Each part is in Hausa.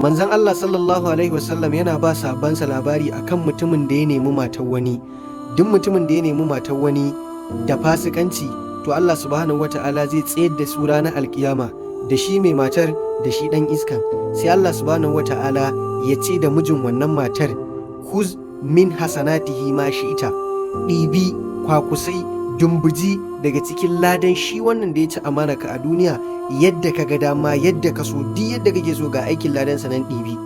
Manzon Allah sallallahu alaihi wasallam yana ba sahabbansa labari akan mutumin da ya nemi matar wani. Duk mutumin da ya nemi matar wani da fasikanci, to Allah subhanahu wata'ala zai tsayar da su ranar alkiyama, da shi mai matar da shi dan iskan. Sai Allah subhanahu wata'ala ya ce da mijin wannan matar, kuz min hasanatihi ma shi'ita, ɗibi kwakusai dumbuji daga cikin ladan shi wannan da ya ci amana ka a duniya, yadda ka ga dama, yadda ka so, duk yadda kake so, ga aikin ladan sa nan ɗibi.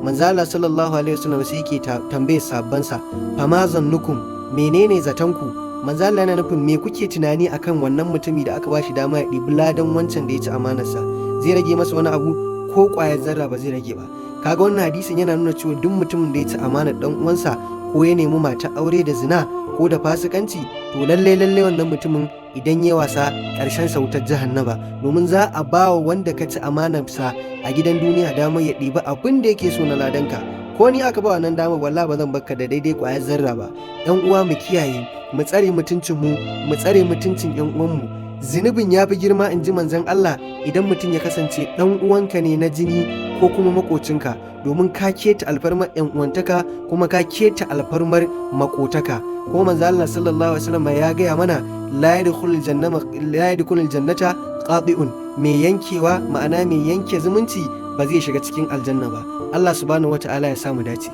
Manzo Allah sallallahu alaihi wasallam sai yake tambaye sabbansa, fama zannukum, menene zatanku? Manzo Allah yana nufin me kuke tunani akan wannan mutumi da aka bashi dama ya ɗibi ladan wancan da ya ci amanarsa? Zai rage masa wani abu ko ƙwayar zarra ba zai rage ba. Kaga wannan hadisin yana nuna cewa duk mutumin da ya ci amanar dan uwansa, ko ya nemi matar aure da zina ko da fasikanci, to lalle wannan mutumin idan ya wasa ƙarshen sa wutar jahannama, domin za a ba wa wanda ka ci amanarsa a gidan duniya damar ya ɗiba abin da yake so na ladanka. Ko ni aka ba wannan damar, wallahi ba zan barka da daidai ƙwayar zarra ba. Yan uwa mu kiyaye, mu tsare mutuncin mu tsare mutuncin yan uwanmu. Zunubin ya fi girma, in ji manzon Allah, idan mutum ya kasance ɗan uwanka ne na jini ko kuma makocinka, domin ka keta alfarmar yan uwantaka kuma ka keta alfarmar makotaka. Ko manzo Allah sallallahu alaihi wasallam ya gaya mana, la yadkhulul jannata qati'un, mai yankewa, ma'ana mai yanke zumunci ba zai shiga cikin aljanna ba. Allah subhanahu wata'ala ya samu dace.